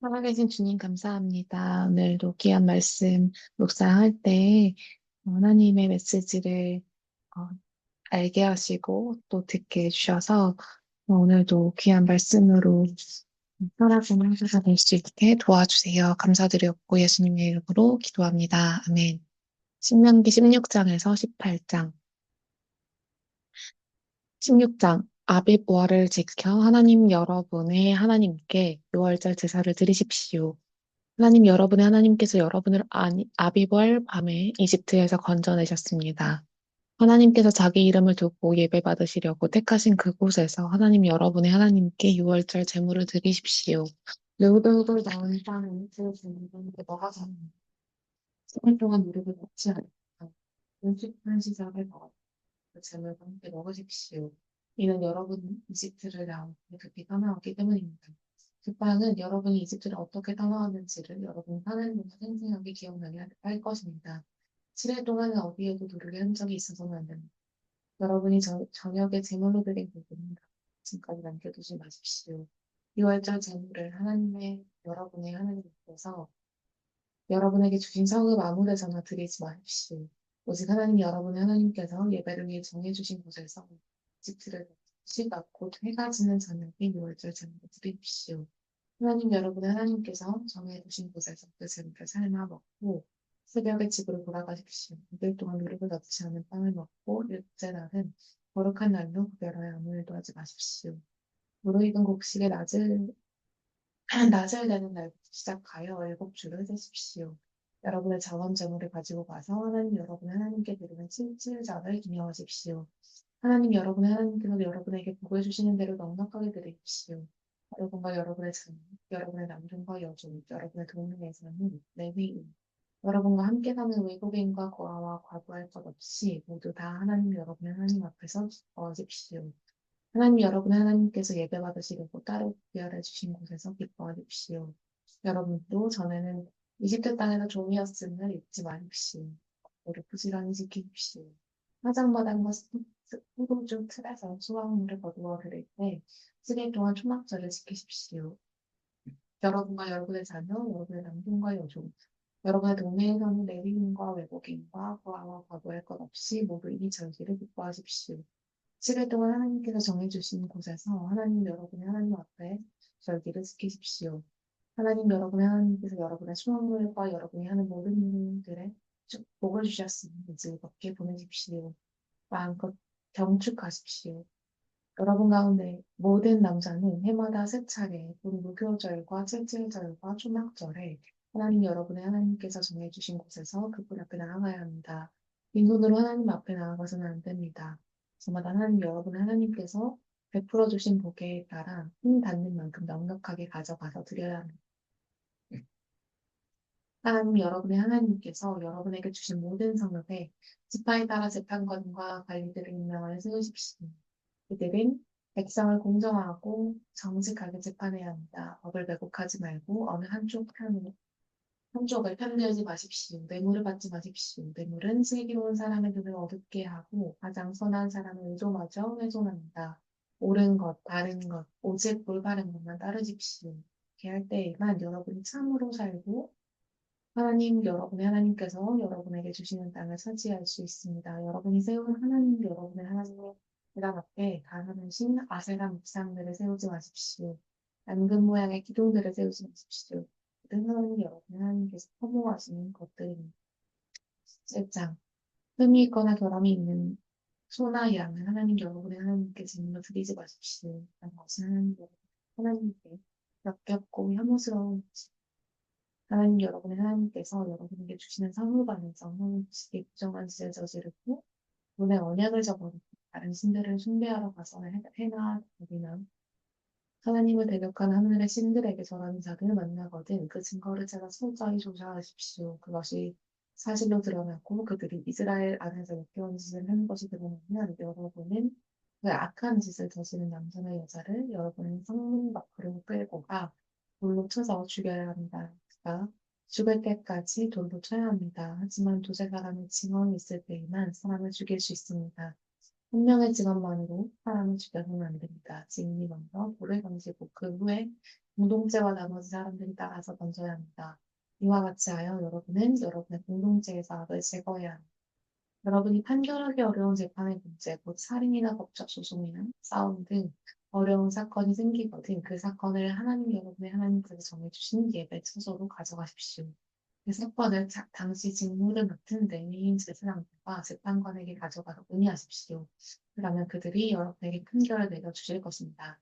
살아계신 주님 감사합니다. 오늘도 귀한 말씀 묵상할 때 하나님의 메시지를 어, 알게 하시고 또 듣게 해주셔서 오늘도 귀한 말씀으로 살아가는 하루가 될 수 있게 도와주세요. 감사드렸고 예수님의 이름으로 기도합니다. 아멘. 신명기 16장에서 18장. 16장. 아비보아를 지켜 하나님 여러분의 하나님께 유월절 제사를 드리십시오. 하나님 여러분의 하나님께서 여러분을 아비벌 밤에 이집트에서 건져내셨습니다. 하나님께서 자기 이름을 두고 예배 받으시려고 택하신 그곳에서 하나님 여러분의 하나님께 유월절 제물을 드리십시오. 누구들고 나온 땅은 그 제물과 너가 잡는 10일 동안 무릎을 꿇지 않고 음식한 시작을 먹어 그 제물과 함께 먹으십시오. 이는 여러분 이집트를 나오고 급히 떠나왔기 때문입니다. 그 빵은 여러분이 이집트를 어떻게 떠나왔는지를 여러분 사는 동안 생생하게 기억나게 할 것입니다. 7일 동안은 어디에도 누르게 흔적이 있어서는 안 됩니다. 여러분이 저녁에 제물로 드린 부분은 지금까지 남겨두지 마십시오. 6월절 제물을 여러분의 하나님께서 여러분에게 주신 성읍 아무 데서나 드리지 마십시오. 오직 하나님 여러분의 하나님께서 예배를 위해 정해주신 곳에서 집트를 시각 곧 해가 지는 저녁에 6월절 제물을 드리십시오. 하나님 여러분의 하나님께서 정해두신 곳에서 그 제물을 삶아 먹고 새벽에 집으로 돌아가십시오. 이들 동안 누룩을 넣지 않은 빵을 먹고 일째 날은 거룩한 날로 구별하여 아무 일도 하지 마십시오. 무르익은 곡식의 낮을 내는 날부터 시작하여 7주를 세십시오. 여러분의 자원 재물을 가지고 가서 하나님 여러분의 하나님께 드리는 칠칠절을 기념하십시오. 하나님 여러분의 하나님께서 여러분에게 복을 주시는 대로 넉넉하게 드리십시오. 여러분과 여러분의 자녀, 여러분의 남편과 여종, 여러분의 동네에서는 레위인, 여러분과 함께 사는 외국인과 고아와 과부할 것 없이 모두 다 하나님 여러분의 하나님 앞에서 기뻐하십시오. 하나님 여러분의 하나님께서 예배받으시려고 따로 구별해 주신 곳에서 기뻐하십시오. 여러분도 전에는 이집트 땅에서 종이었음을 잊지 마십시오. 법도를 부지런히 지키십시오. 화장마당과 후궁중 틀에서 수확물을 거두어 드릴 때 7일 동안 초막절을 지키십시오. 여러분과 여러분의 자녀, 여러분의 남편과 여종, 여러분의 동네에서는 레위인과 외국인과 고아와 과부할 것 없이 모두 이 절기를 기뻐하십시오. 7일 동안 하나님께서 정해주신 곳에서 하나님 여러분의 하나님 앞에 절기를 지키십시오. 하나님 여러분의 하나님께서 여러분의 수확물과 여러분이 하는 모든 일들에 복을 주셨으니 즐겁게 보내십시오. 마음껏 경축하십시오. 여러분 가운데 모든 남자는 해마다 세 차례 무교절과 칠칠절과 초막절에 하나님 여러분의 하나님께서 정해주신 곳에서 그분 앞에 나아가야 합니다. 빈손으로 하나님 앞에 나아가서는 안 됩니다. 저마다 하나님 여러분의 하나님께서 베풀어 주신 복에 따라 힘 닿는 만큼 넉넉하게 가져가서 드려야 합니다. 하나님 여러분의 하나님께서 여러분에게 주신 모든 성읍에 지파에 따라 재판관과 관리들을 임명하여 세우십시오. 그들은 백성을 공정하고 정직하게 재판해야 합니다. 법을 왜곡하지 말고 어느 한쪽을 편들지 마십시오. 뇌물을 받지 마십시오. 뇌물은 슬기로운 사람의 눈을 어둡게 하고 가장 선한 사람의 의도마저 훼손합니다. 옳은 것, 바른 것, 오직 올바른 것만 따르십시오. 이렇게 할 때에만 여러분이 참으로 살고 하나님 여러분의 하나님께서 여러분에게 주시는 땅을 차지할 수 있습니다. 여러분이 세운 하나님 여러분의 하나님의 제단 앞에 가난하신 아세라 묵상들을 세우지 마십시오. 앙금 모양의 기둥들을 세우지 마십시오. 모든 하나님 여러분의 하나님께서 허무하시는 것들입니다. 7장 흠이 있거나 결함이 있는 소나 양은 하나님 여러분의 하나님께 제물로 드리지 마십시오. 당신 하나님 여러분 하나님께 역겹고 혐오스러운 하나님 여러분의 하나님께서 여러분에게 주시는 상급 안에서 하나님께 부정한 짓을 저지르고 눈에 언약을 저버리고 다른 신들을 숭배하러 가서 해나 법이나 하나님을 대적하는 하늘의 신들에게 절하는 자들을 만나거든 그 증거를 찾아 철저히 조사하십시오. 그것이 사실로 드러나고 그들이 이스라엘 안에서 역겨운 짓을 한 것이 드러나면 여러분은 그 악한 짓을 저지른 남자나 여자를 여러분의 성문 밖으로 끌고 가 돌로 쳐서 죽여야 합니다. 그가 죽을 때까지 돌로 쳐야 합니다. 하지만 두세 사람의 증언이 있을 때에만 사람을 죽일 수 있습니다. 한 명의 직업만으로 사람을 죽여서는 안 됩니다. 증인이 먼저 돌을 던지고 그 후에 공동체와 나머지 사람들이 따라서 던져야 합니다. 이와 같이 하여 여러분은 여러분의 공동체에서 악을 제거해야 합니다. 여러분이 판결하기 어려운 재판의 문제, 곧 살인이나 법적 소송이나 싸움 등 어려운 사건이 생기거든 그 사건을 하나님 여러분의 하나님께서 정해주신 예배 처소로 가져가십시오. 그 사건을 당시 직무를 맡은 레위인 제사장들과 재판관에게 가져가서 문의하십시오. 그러면 그들이 여러분에게 판결을 내려주실 것입니다.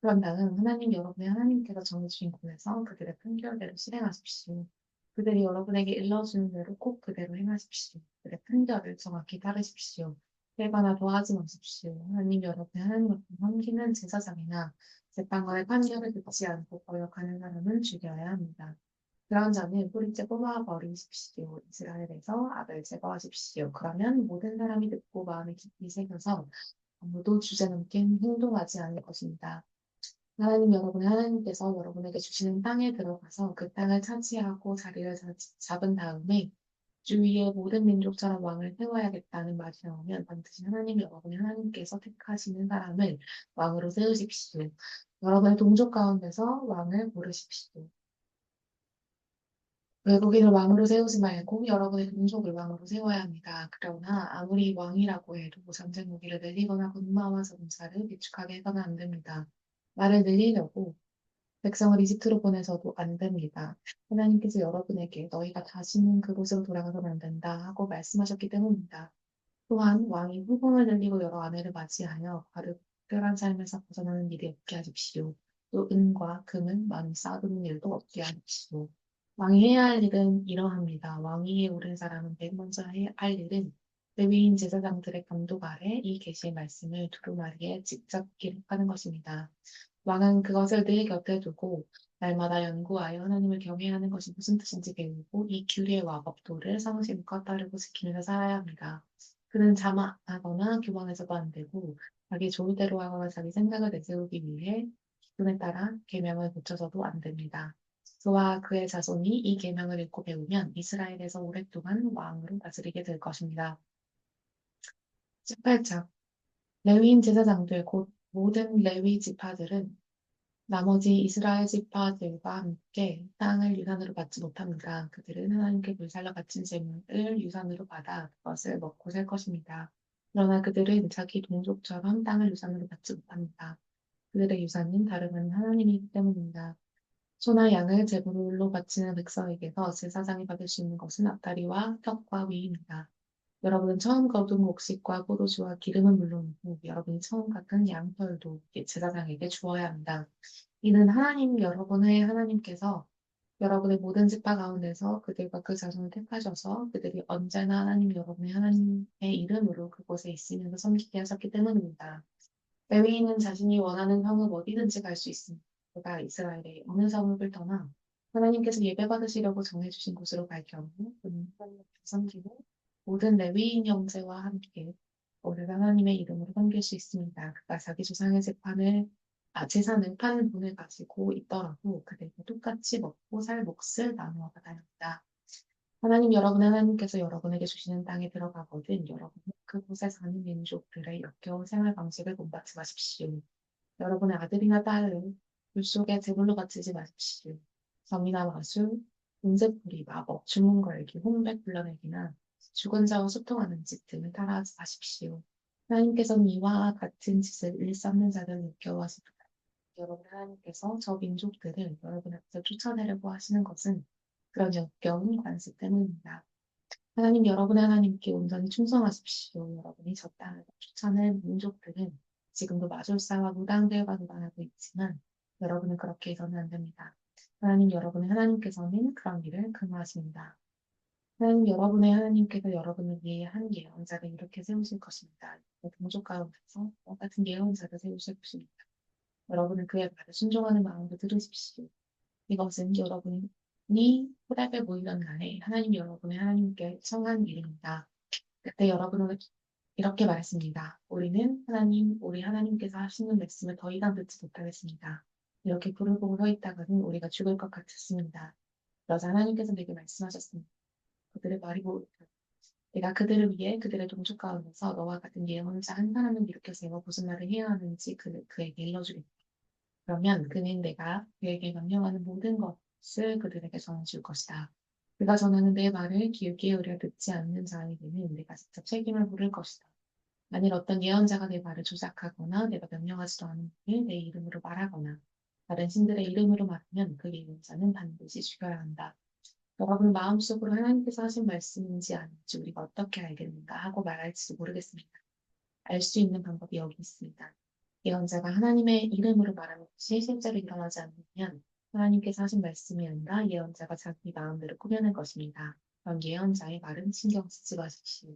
그런 다음 하나님 여러분의 하나님께서 정해주신 곳에서 그들의 판결대로 실행하십시오. 그들이 여러분에게 일러주는 대로 꼭 그대로 행하십시오. 그들의 판결을 정확히 따르십시오. 일거나 더하지 마십시오. 하나님 여러분의 하나님 앞에 섬기는 제사장이나 재판관의 판결을 듣지 않고 거역하는 사람은 죽여야 합니다. 그런 자는 뿌리째 뽑아 버리십시오. 이스라엘에서 악을 제거하십시오. 그러면 모든 사람이 듣고 마음에 깊이 새겨서 아무도 주제넘게 행동하지 않을 것입니다. 하나님 여러분의 하나님께서 여러분에게 주시는 땅에 들어가서 그 땅을 차지하고 자리를 잡은 다음에 주위의 모든 민족처럼 왕을 세워야겠다는 말이 나오면 반드시 하나님 여러분의 하나님께서 택하시는 사람을 왕으로 세우십시오. 여러분의 동족 가운데서 왕을 고르십시오. 외국인을 왕으로 세우지 말고 여러분의 동족을 왕으로 세워야 합니다. 그러나 아무리 왕이라고 해도 전쟁 무기를 늘리거나 군마와 전차를 비축하게 해서는 안 됩니다. 나를 늘리려고 백성을 이집트로 보내서도 안 됩니다. 하나님께서 여러분에게 너희가 다시는 그곳으로 돌아가서는 안 된다 하고 말씀하셨기 때문입니다. 또한 왕이 후궁을 늘리고 여러 아내를 맞이하여 특별한 삶에서 벗어나는 일이 없게 하십시오. 또 은과 금은 많이 쌓아두는 일도 없게 하십시오. 왕이 해야 할 일은 이러합니다. 왕위에 오른 사람은 맨 먼저 해야 할 일은 레위인 제사장들의 감독 아래 이 계시의 말씀을 두루마리에 직접 기록하는 것입니다. 왕은 그것을 늘 곁에 두고 날마다 연구하여 하나님을 경외하는 것이 무슨 뜻인지 배우고 이 규례와 법도를 성실껏 따르고 지키면서 살아야 합니다. 그는 자만하거나 교만해서도 안 되고 자기 좋을 대로 하거나 자기 생각을 내세우기 위해 기준에 따라 계명을 고쳐서도 안 됩니다. 그와 그의 자손이 이 계명을 읽고 배우면 이스라엘에서 오랫동안 왕으로 다스리게 될 것입니다. 18장 레위인 제사장들 곧 모든 레위 지파들은 나머지 이스라엘 지파들과 함께 땅을 유산으로 받지 못합니다. 그들은 하나님께 불살러 바친 제물을 유산으로 받아 그것을 먹고 살 것입니다. 그러나 그들은 자기 동족처럼 땅을 유산으로 받지 못합니다. 그들의 유산은 다름 아닌 하나님이기 때문입니다. 소나 양을 제물로 바치는 백성에게서 제사장이 받을 수 있는 것은 앞다리와 턱과 위입니다. 여러분은 처음 거둔 곡식과 포도주와 기름은 물론이고 여러분이 처음 깎은 양털도 제사장에게 주어야 합니다. 이는 하나님 여러분의 하나님께서 여러분의 모든 지파 가운데서 그들과 그 자손을 택하셔서 그들이 언제나 하나님 여러분의 하나님의 이름으로 그곳에 있으면서 섬기게 하셨기 때문입니다. 레위인은 자신이 원하는 성읍 어디든지 갈 수 있습니다. 그가 이스라엘의 어느 성읍을 떠나 하나님께서 예배받으시려고 정해주신 곳으로 갈 경우 그는 하나님을 섬기고 모든 레위인 형제와 함께 오늘 하나님의 이름으로 섬길 수 있습니다. 그가 자기 조상의 재산을 파는 돈을 가지고 있더라도 그들과 똑같이 먹고 살 몫을 나누어 받아야 합니다. 하나님 여러분의 하나님께서 여러분에게 주시는 땅에 들어가거든 여러분은 그곳에 사는 민족들의 역겨운 생활 방식을 본받지 마십시오. 여러분의 아들이나 딸을 불 속에 제물로 바치지 마십시오. 점이나 마술, 분세풀이, 마법, 주문 걸기, 홍백 불러내기나 죽은 자와 소통하는 짓 등을 따라하지 마십시오. 하나님께서는 이와 같은 짓을 일삼는 자들을 역겨워하십니다. 여러분 하나님께서 저 민족들을 여러분 앞에서 쫓아내려고 하시는 것은 그런 역겨운 관습 때문입니다. 하나님 여러분의 하나님께 온전히 충성하십시오. 여러분이 저 땅을 쫓아낸 민족들은 지금도 마술사와 무당들과 노당하고 있지만 여러분은 그렇게 해서는 안 됩니다. 하나님 여러분의 하나님께서는 그런 일을 금하십니다. 하나님 여러분의 하나님께서 여러분을 위해 한 예언자를 이렇게 세우실 것입니다. 동족 가운데서 똑같은 예언자를 세우실 것입니다. 여러분은 그의 말에 순종하는 마음으로 들으십시오. 이것은 여러분이 호렙에 모이던 날에 하나님 여러분의 하나님께 청한 일입니다. 그때 여러분은 이렇게 말했습니다. 우리는 하나님, 우리 하나님께서 하시는 말씀을 더 이상 듣지 못하겠습니다. 이렇게 불을 보고 서 있다가는 우리가 죽을 것 같았습니다. 그러자 하나님께서 내게 말씀하셨습니다. 그들의 말이 옳다. 내가 그들을 위해 그들의 동족 가운데서 너와 같은 예언자 한 사람을 일으켜 세워 무슨 말을 해야 하는지 그에게 일러주겠다. 그러면 그는 내가 그에게 명령하는 모든 것을 그들에게 전해줄 것이다. 그가 전하는 내 말을 귀 기울여 듣지 않는 자에게는 내가 직접 책임을 물을 것이다. 만일 어떤 예언자가 내 말을 조작하거나 내가 명령하지도 않은 일을 내 이름으로 말하거나 다른 신들의 이름으로 말하면 그 예언자는 반드시 죽여야 한다. 여러분 마음속으로 하나님께서 하신 말씀인지 아닌지 우리가 어떻게 알겠는가 하고 말할지도 모르겠습니다. 알 수 있는 방법이 여기 있습니다. 예언자가 하나님의 이름으로 말하는 것이 실제로 일어나지 않으면 하나님께서 하신 말씀이 아니라 예언자가 자기 마음대로 꾸며낸 것입니다. 그런 예언자의 말은 신경 쓰지 마십시오.